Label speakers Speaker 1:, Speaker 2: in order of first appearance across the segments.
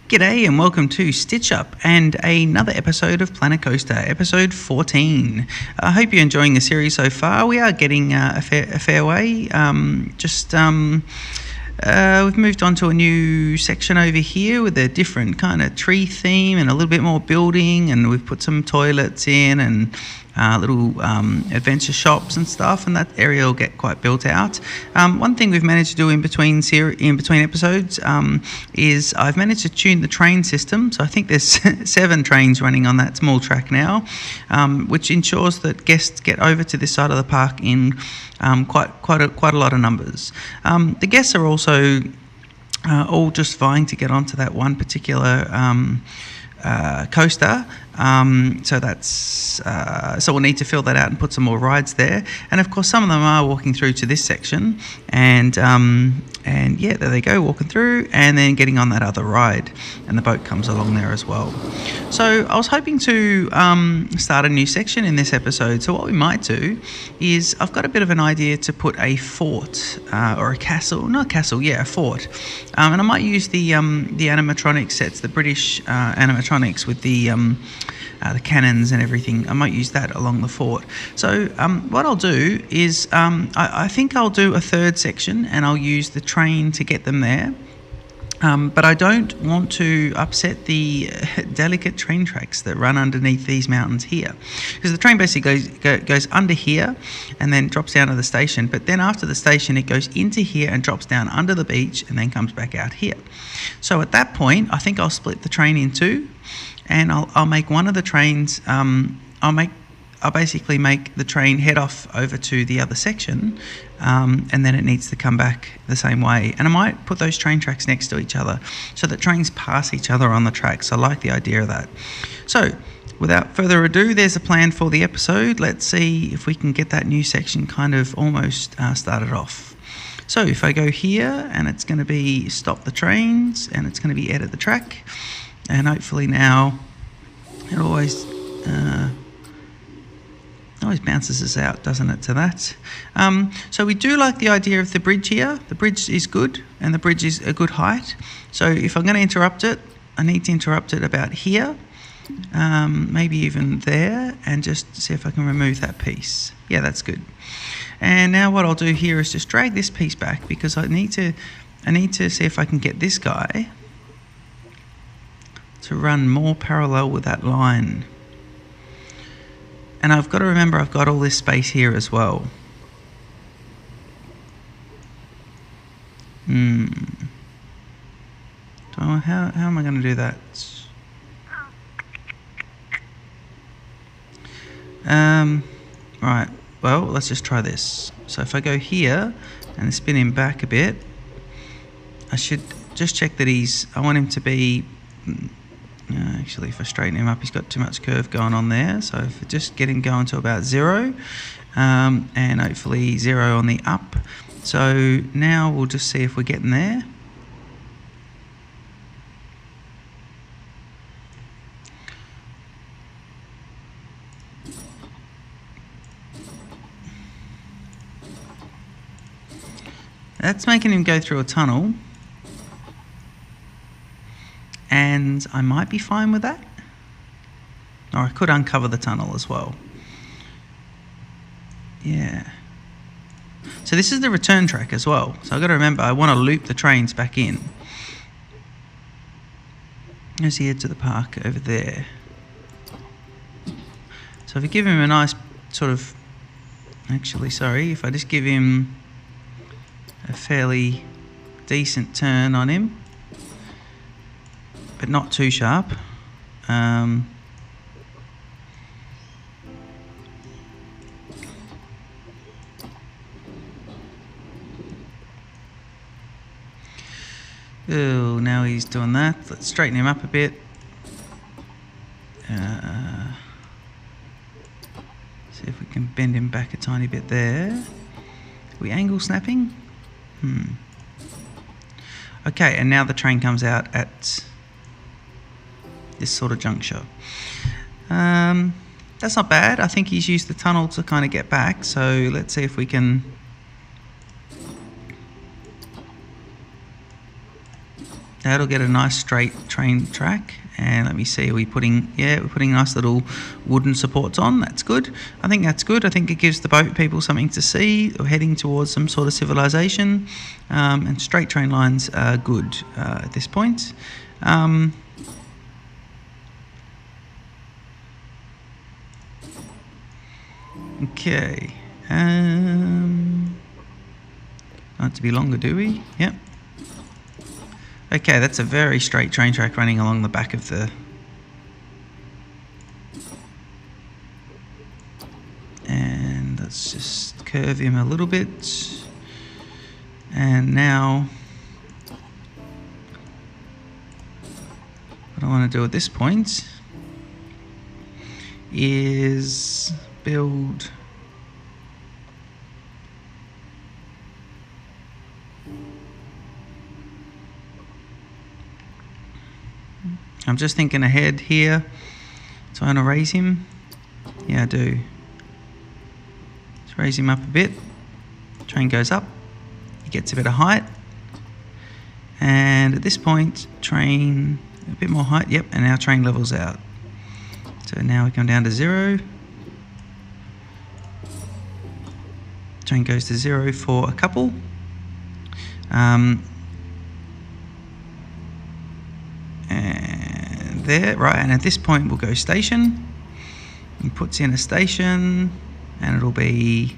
Speaker 1: G'day and welcome to Stitch Up and another episode of Planet Coaster, episode 14. I hope you're enjoying the series so far. We are getting a fair way. We've moved on to a new section over here with a different kind of tree theme and a little bit more building, and we've put some toilets in and little adventure shops and stuff, and that area will get quite built out. One thing we've managed to do in between episodes is I've managed to tune the train system. So I think there's 7 trains running on that small track now, which ensures that guests get over to this side of the park in quite a lot of numbers. The guests are also all just vying to get onto that one particular coaster. So we'll need to fill that out and put some more rides there. And of course, some of them are walking through to this section, and yeah, there they go, walking through and then getting on that other ride, and the boat comes along there as well. So I was hoping to start a new section in this episode. So what we might do is, I've got a bit of an idea to put a fort or a castle, not a castle, yeah, a fort, and I might use the animatronic sets, the British animatronics with the cannons and everything. I might use that along the fort. So what I'll do is I think I'll do a third section and I'll use the train to get them there. But I don't want to upset the delicate train tracks that run underneath these mountains here, because the train basically goes under here and then drops down to the station, but then after the station it goes into here and drops down under the beach and then comes back out here. So at that point I think I'll split the train in two, and I'll make one of the trains, I'll basically make the train head off over to the other section, and then it needs to come back the same way. And I might put those train tracks next to each other so that trains pass each other on the tracks. I like the idea of that. So without further ado, there's a plan for the episode. Let's see if we can get that new section kind of almost started off. So if I go here, and it's going to be stop the trains, and it's going to be edit the track, and hopefully now it always bounces us out, doesn't it, to that? So we do like the idea of the bridge here. The bridge is good, and the bridge is a good height. So if I'm going to interrupt it, I need to interrupt it about here, maybe even there, and just see if I can remove that piece. Yeah, that's good. And now what I'll do here is just drag this piece back, because I need to see if I can get this guy to run more parallel with that line. And I've got to remember I've got all this space here as well. How am I going to do that? Right, well, let's just try this. So if I go here and spin him back a bit, I should just check that I want him to be... actually, if I straighten him up, he's got too much curve going on there. So if I just get him going to about 0, and hopefully 0 on the up. So now we'll just see if we're getting there. That's making him go through a tunnel. And I might be fine with that. Or I could uncover the tunnel as well. Yeah. So this is the return track as well. So I've got to remember, I want to loop the trains back in. There's the edge of the park over there. So if I give him a nice sort of... Actually, sorry, if I just give him a fairly decent turn on him, but not too sharp. Oh, now he's doing that. Let's straighten him up a bit. See if we can bend him back a tiny bit there. Are we angle snapping? Okay, and now the train comes out at this sort of juncture. That's not bad. I think he's used the tunnel to kind of get back, so let's see if we can That'll get a nice straight train track. And let me see, we're putting nice little wooden supports on. That's good. I think that's good. I think it gives the boat people something to see. We're heading towards some sort of civilization. And straight train lines are good at this point. Okay. Not to be longer, do we? Yep. Okay, that's a very straight train track running along the back of the... And let's just curve him a little bit. And now... what I want to do at this point is build... I'm just thinking ahead here. So I'm going to raise him. Yeah, I do. Let's raise him up a bit. Train goes up. He gets a bit of height. And at this point, train a bit more height. Yep, and now train levels out. So now we come down to 0. Train goes to 0 for a couple. There, right, and at this point we'll go station. He puts in a station, and it'll be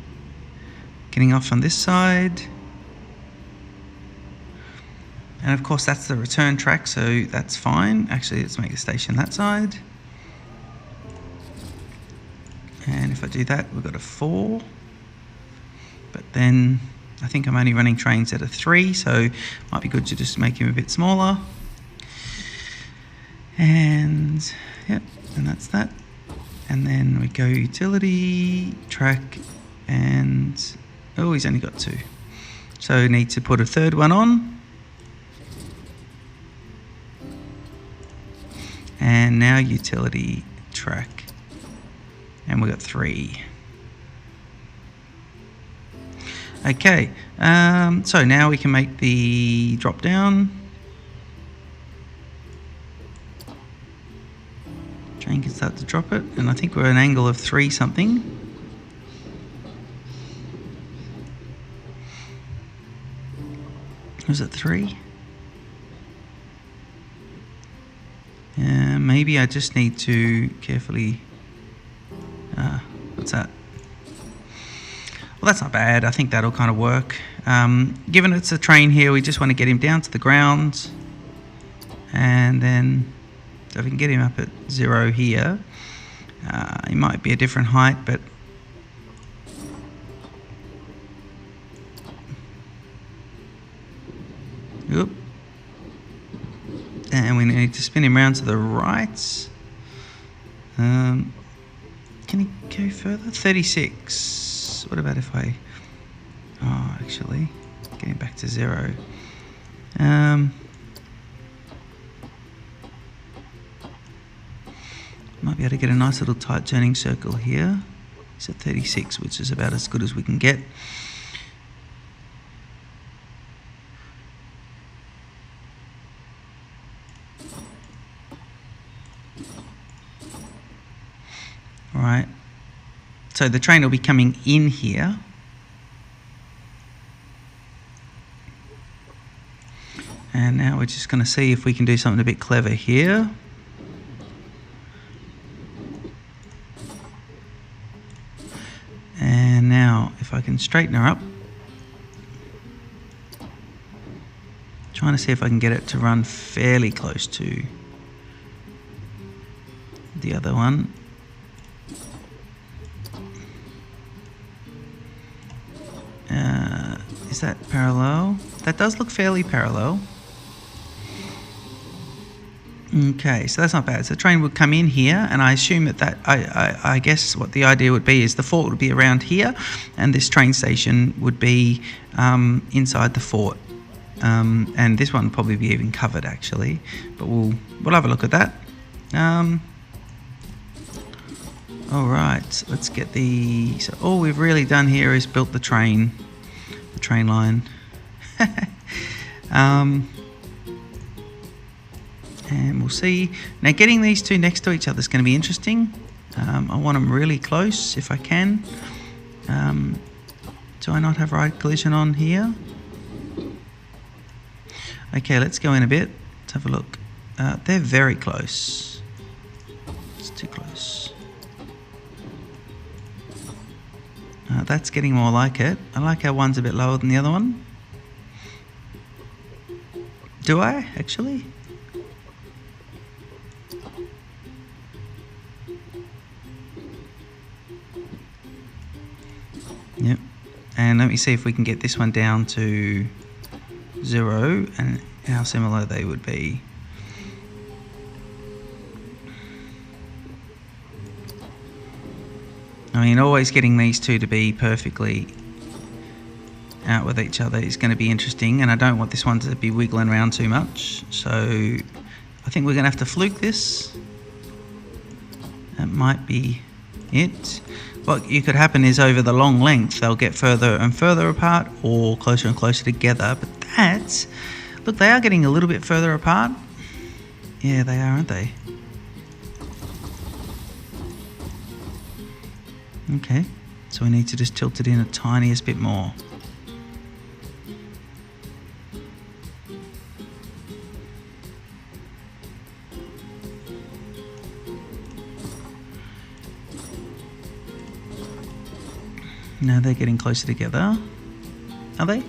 Speaker 1: getting off on this side. And of course that's the return track, so that's fine. Actually, let's make the station that side. And if I do that, we've got a 4. But then I think I'm only running trains at a 3, so it might be good to just make him a bit smaller. And yep, and that's that. And then we go utility, track, and oh, he's only got 2. So we need to put a third one on. And now utility, track, and we got 3. Okay, so now we can make the drop down. Train can start to drop it, and I think we're at an angle of 3 something. Was it 3? Maybe I just need to carefully... what's that? Well, that's not bad. I think that'll kind of work. Given it's a train here, we just want to get him down to the ground. And then... so if we can get him up at 0 here, he might be a different height, but... Oop. And we need to spin him around to the right. Can he go further? 36. What about if I... oh, actually, getting back to 0. Might be able to get a nice little tight turning circle here. It's at 36, which is about as good as we can get. All right. So the train will be coming in here. And now we're just going to see if we can do something a bit clever here. And now, if I can straighten her up, trying to see if I can get it to run fairly close to the other one. Is that parallel? That does look fairly parallel. Okay, so that's not bad. So the train would come in here, and I assume that I guess what the idea would be is the fort would be around here, and this train station would be inside the fort. And this one will probably be even covered actually, but we'll have a look at that. All right, let's get the. So all we've really done here is built the train line. And we'll see. Now getting these two next to each other is going to be interesting. I want them really close if I can. Do I not have ride collision on here? Okay, let's go in a bit. Let's have a look. They're very close. It's too close. That's getting more like it. I like how one's a bit lower than the other one. Do I, actually? Yep. And let me see if we can get this one down to 0 and how similar they would be. I mean, always getting these two to be perfectly out with each other is going to be interesting, and I don't want this one to be wiggling around too much, so I think we're going to have to fluke this. That might be it. What you could happen is over the long length they'll get further and further apart or closer and closer together, but that's, look, they are getting a little bit further apart. Yeah, they are, aren't they? Okay, so we need to just tilt it in a tiniest bit more. Now they're getting closer together. Are they?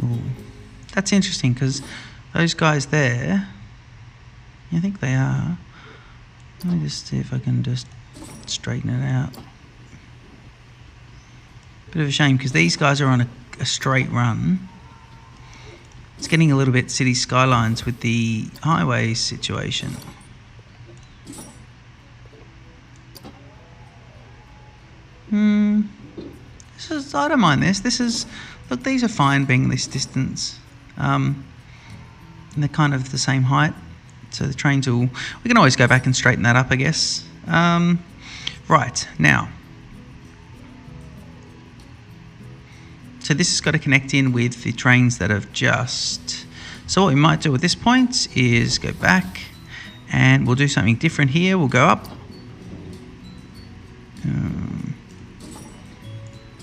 Speaker 1: Ooh. That's interesting because those guys there, I think they are. Let me just see if I can just straighten it out. Bit of a shame because these guys are on a straight run. It's getting a little bit city skylines with the highway situation. This is, I don't mind this. This is, look, these are fine being this distance. And they're kind of the same height. So the trains will, we can always go back and straighten that up, I guess. Right, now. So this has got to connect in with the trains that have just, so what we might do at this point is go back and we'll do something different here. We'll go up.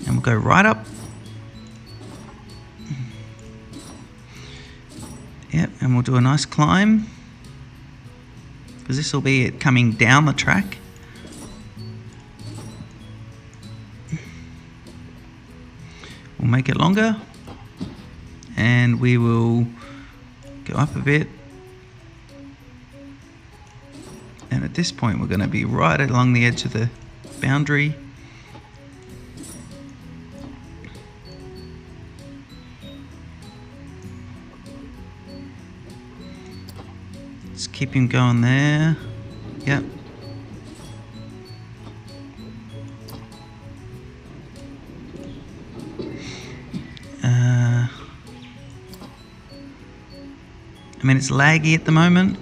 Speaker 1: And we'll go right up. Yep, and we'll do a nice climb. Because this will be it coming down the track. We'll make it longer. And we will go up a bit. And at this point we're going to be right along the edge of the boundary. Let's keep him going there. Yep. I mean, it's laggy at the moment.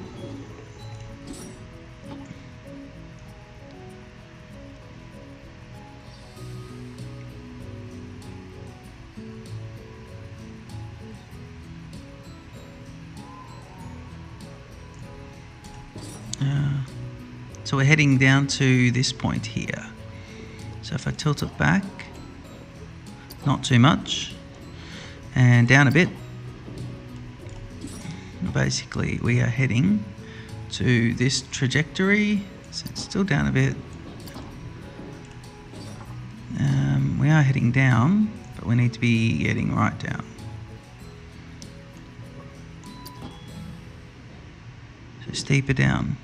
Speaker 1: So we're heading down to this point here. So if I tilt it back, not too much, and down a bit, basically we are heading to this trajectory. So it's still down a bit. We are heading down, but we need to be heading right down. So steeper down.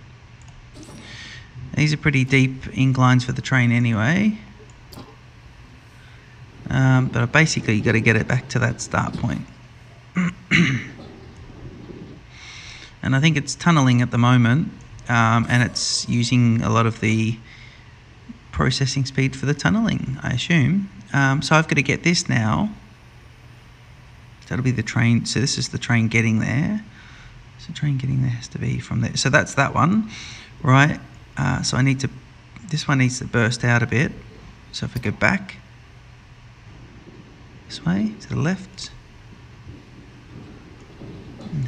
Speaker 1: These are pretty deep inclines for the train anyway. But basically you've got to get it back to that start point. And I think it's tunnelling at the moment, and it's using a lot of the processing speed for the tunnelling, I assume. So I've got to get this now. That'll be the train. So this is the train getting there. So the train getting there has to be from there. So that's that one, right? So I need to, this one needs to burst out a bit. So if I go back this way to the left,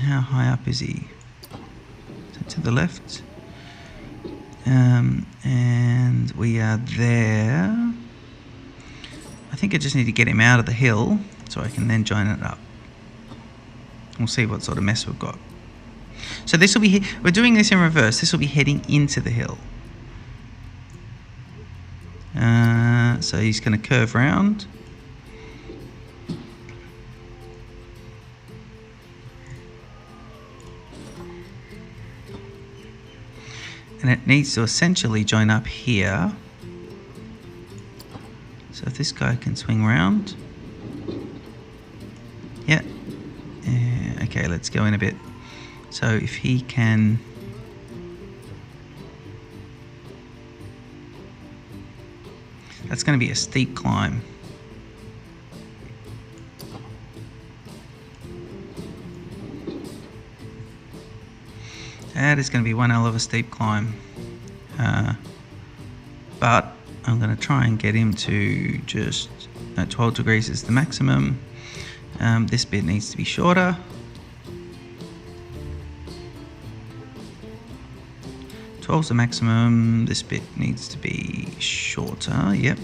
Speaker 1: How high up is he? So to the left. And we are there. I think I just need to get him out of the hill so I can then join it up. We'll see what sort of mess we've got. So this will be, we're doing this in reverse. This will be heading into the hill. So he's going to curve round. And it needs to essentially join up here. So if this guy can swing round. Yeah. Okay, let's go in a bit. So if he can... That's going to be a steep climb. That is going to be one hell of a steep climb. But I'm going to try and get him to just... 12 degrees is the maximum. This bit needs to be shorter. 12's the maximum. This bit needs to be shorter. Yep.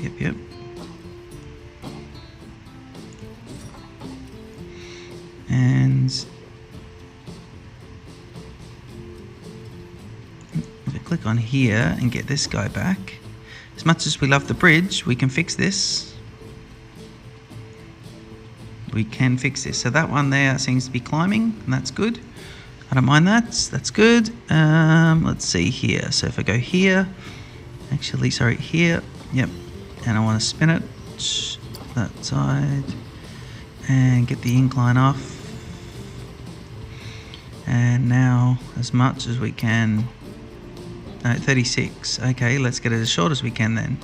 Speaker 1: And if I click on here and get this guy back, as much as we love the bridge, we can fix this. We can fix this. So that one there seems to be climbing, and that's good. I don't mind that. That's good. Let's see here. So if I go here, actually, sorry, here. Yep. And I want to spin it that side and get the incline off. And now, as much as we can. No, 36. Okay, let's get it as short as we can then.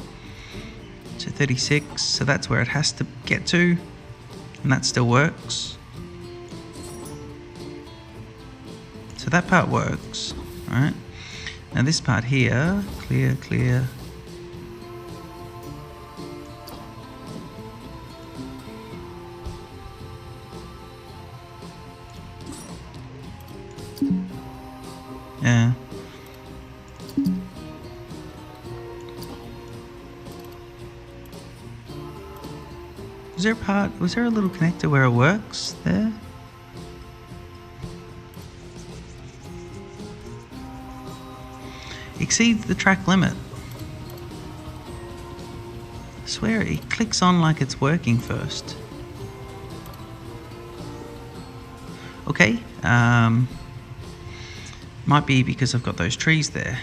Speaker 1: So 36. So that's where it has to get to. And that still works. So that part works, right? Now this part here, clear. Yeah. Was there a little connector where it works there? Exceeds the track limit. I swear it clicks on like it's working first. Okay, might be because I've got those trees there.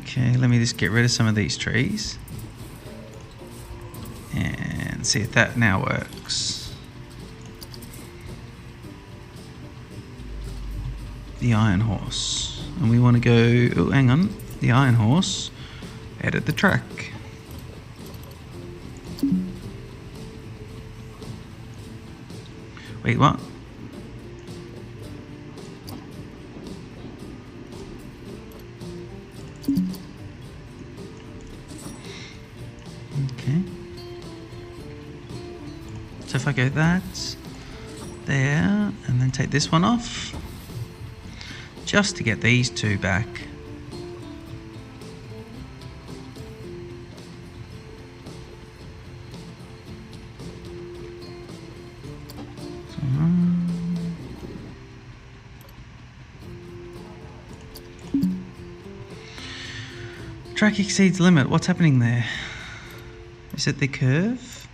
Speaker 1: Okay, let me just get rid of some of these trees and see if that now works. The Iron Horse, and we want to go, oh hang on, the Iron Horse, edit the track. Wait, what? Okay. So if I go that, there, and then take this one off, just to get these two back. Track exceeds limit. What's happening there? Is it the curve?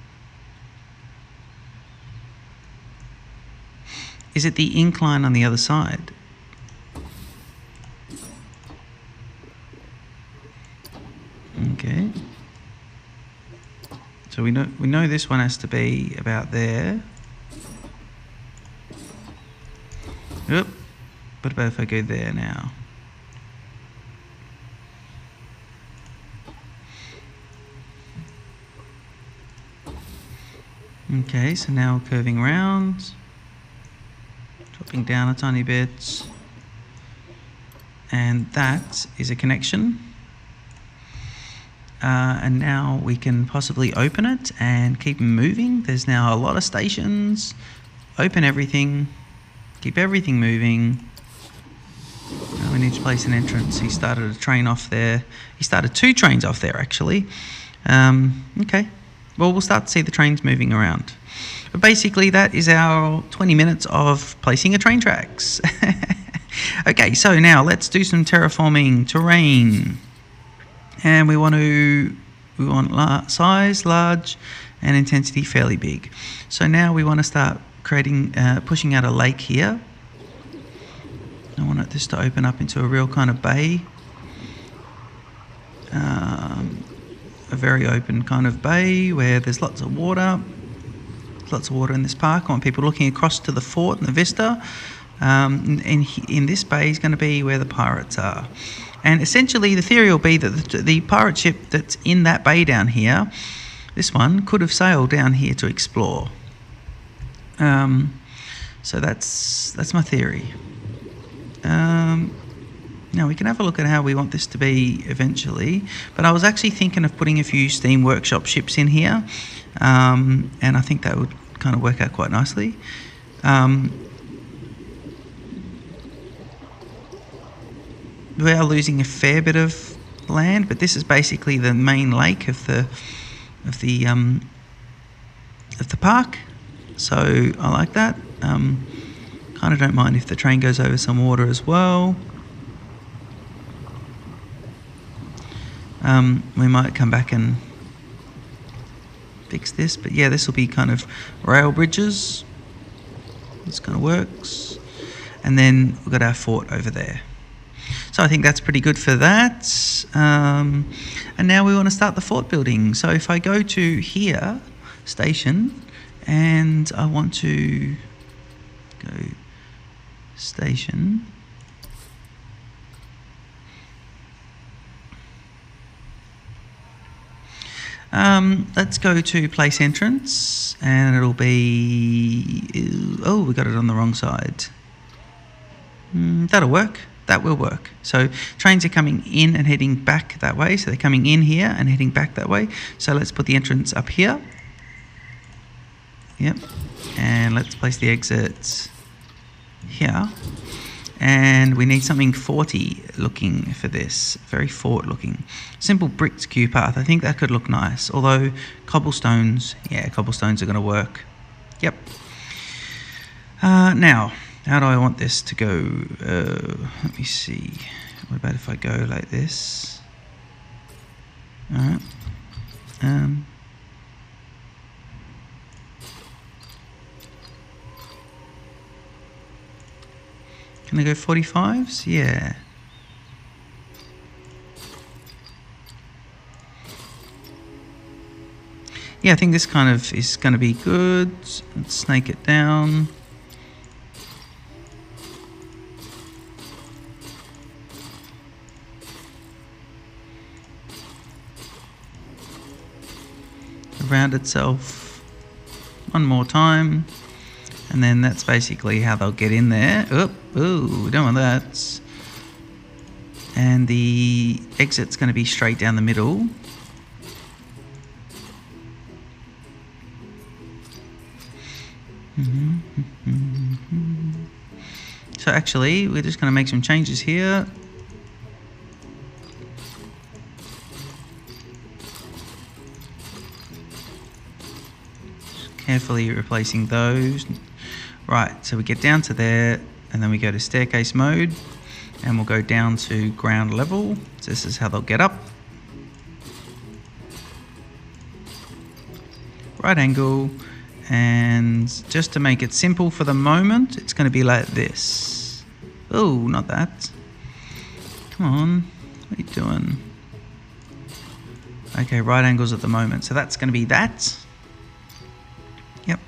Speaker 1: Is it the incline on the other side? Okay. So we know this one has to be about there. Oop. What about if I go there now? Okay, so now curving round, dropping down a tiny bit, and that is a connection. And now we can possibly open it and keep moving. There's now a lot of stations. Open everything. Keep everything moving. Now we need to place an entrance. He started a train off there. He started 2 trains off there, actually. Okay. Well, we'll start to see the trains moving around. But basically, that is our 20 minutes of placing a train tracks. Okay, so now let's do some terraforming terrain. And we want size large and intensity fairly big. So now we want to start creating, pushing out a lake here. I want this to open up into a real kind of bay. A very open kind of bay where there's lots of water. Lots of water in this park. I want people looking across to the fort and the vista. And in this bay is going to be where the pirates are. And essentially the theory will be that the pirate ship that's in that bay down here, this one, could have sailed down here to explore. So that's my theory. Now we can have a look at how we want this to be eventually, but I was actually thinking of putting a few Steam Workshop ships in here, and I think that would kind of work out quite nicely. We are losing a fair bit of land, but this is basically the main lake of the park, so I like that. Kind of don't mind if the train goes over some water as well. We might come back and fix this, but yeah, this will be kind of rail bridges. This kind of works. And then we've got our fort over there. So I think that's pretty good for that. And now we want to start the fort building. So if I go to here, station, and I want to go station. Let's go to place entrance, and it'll be, oh, we got it on the wrong side. That'll work. That will work. So trains are coming in and heading back that way. So they're coming in here and heading back that way. So let's put the entrance up here. Yep. And let's place the exits here. And we need something forty looking for this. Very fort looking. Simple bricked queue path. I think that could look nice. Although cobblestones, yeah, cobblestones are going to work. Yep. Now, how do I want this to go? Let me see. What about if I go like this? Alright. Can I go 45s? Yeah. Yeah, I think this kind of is going to be good. Let's snake it down. Around itself one more time. And then that's basically how they'll get in there. Ooh, we don't want that. And the exit's going to be straight down the middle. So actually, we're just going to make some changes here. Just carefully replacing those. Right, so we get down to there, and then we go to staircase mode, and we'll go down to ground level. So this is how they'll get up. Right angle, and just to make it simple for the moment, it's going to be like this. Oh, not that. Come on, what are you doing? Okay, right angles at the moment, so that's going to be that. Yep.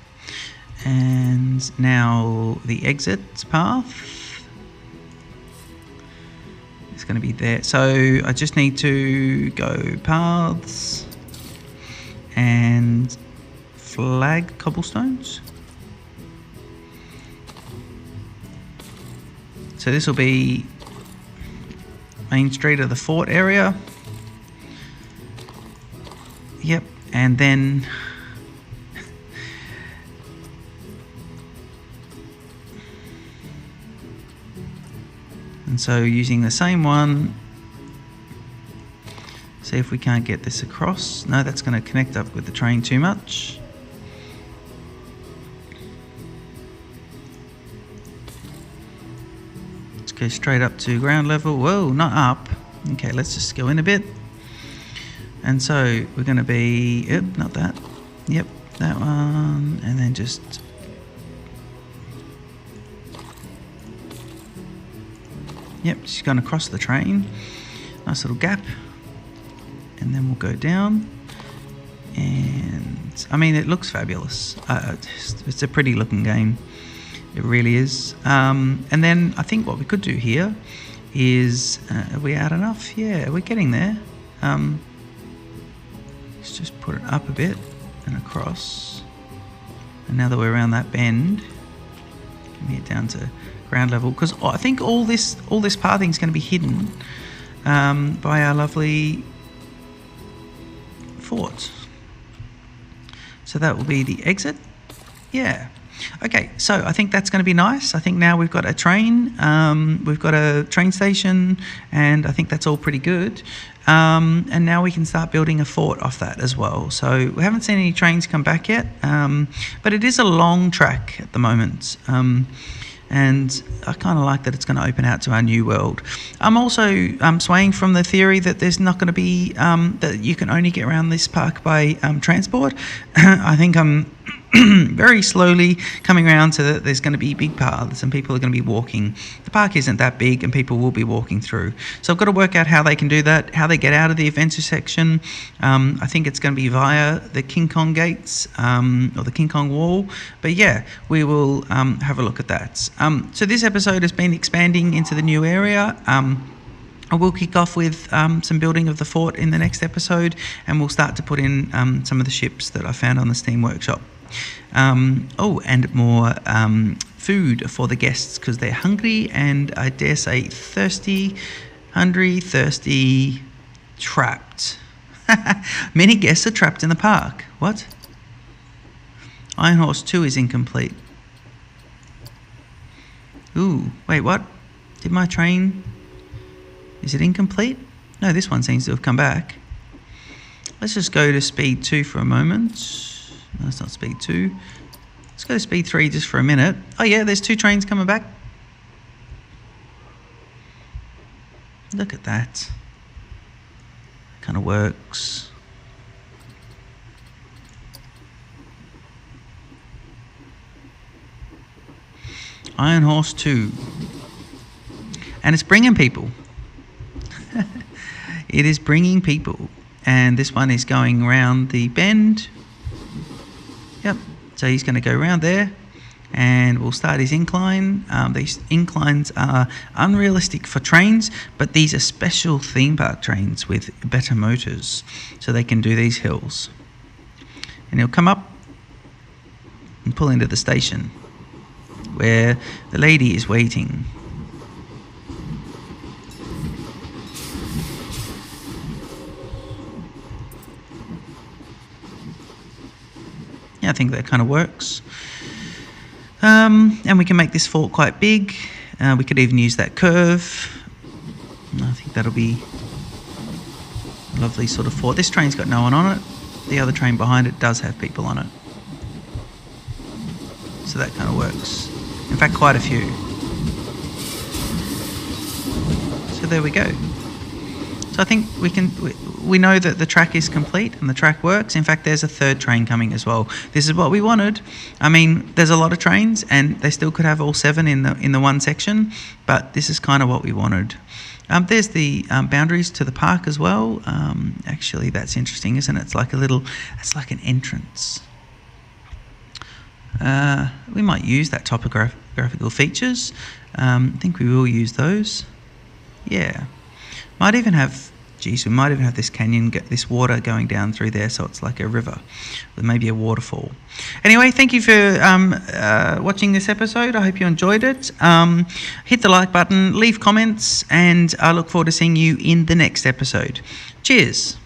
Speaker 1: And now the exit path is going to be there. So I just need to go paths and flag cobblestones. So this will be Main Street of the fort area. and then so using the same one, see if we can't get this across. No, that's going to connect up with the train too much. Let's go straight up to ground level. Whoa, not up. Okay, let's just go in a bit. And so we're going to be, yep, not that. Yep, that one. And then just, yep, just going across the train. Nice little gap. And then we'll go down. And I mean, it looks fabulous. It's a pretty looking game. It really is. And then I think what we could do here is, are we out enough? Yeah, we're getting there. Let's just put it up a bit and across. And now that we're around that bend, get it down to ground level, because I think all this pathing is going to be hidden by our lovely fort. So that will be the exit. Yeah. Okay, so I think that's going to be nice. I think now we've got a train, we've got a train station, and I think that's all pretty good. And now we can start building a fort off that as well. So we haven't seen any trains come back yet, but it is a long track at the moment. And I kind of like that it's going to open out to our new world. I'm also swaying from the theory that there's not going to be, that you can only get around this park by transport. I think I'm very slowly coming around to that there's going to be big paths and people are going to be walking. The park isn't that big and people will be walking through. So I've got to work out how they can do that, how they get out of the adventure section. I think it's going to be via the King Kong gates or the King Kong wall. But yeah, we will have a look at that. So this episode has been expanding into the new area. I will kick off with some building of the fort in the next episode, and we'll start to put in some of the ships that I found on the Steam Workshop. And more food for the guests because they're hungry and I dare say thirsty, trapped. Many guests are trapped in the park. What? Iron Horse 2 is incomplete. Ooh, wait, what? Did my train... Is it incomplete? No, this one seems to have come back. Let's just go to speed 2 for a moment. No, it's not speed 2. Let's go to speed 3 just for a minute. Oh yeah, there's 2 trains coming back. Look at that. Kind of works. Iron Horse 2. And it's bringing people. It is bringing people. And this one is going around the bend. Yep, so he's going to go around there and we'll start his incline. These inclines are unrealistic for trains, but these are special theme park trains with better motors, so they can do these hills. And he'll come up and pull into the station where the lady is waiting. I think that kind of works. And we can make this fort quite big. We could even use that curve. I think that'll be a lovely sort of fort. This train's got no one on it. The other train behind it does have people on it. So that kind of works. In fact, quite a few. So there we go. So I think we know that the track is complete and the track works. In fact, there's a third train coming as well. This is what we wanted. I mean, there's a lot of trains and they still could have all 7 in the one section, but this is kind of what we wanted. There's the boundaries to the park as well. Actually, that's interesting, isn't it? It's like an entrance. We might use that topographical features. I think we will use those. Yeah. Might even have this canyon, this water going down through there, so it's like a river with maybe a waterfall. Anyway, thank you for watching this episode. I hope you enjoyed it. Hit the like button, leave comments, and I look forward to seeing you in the next episode. Cheers.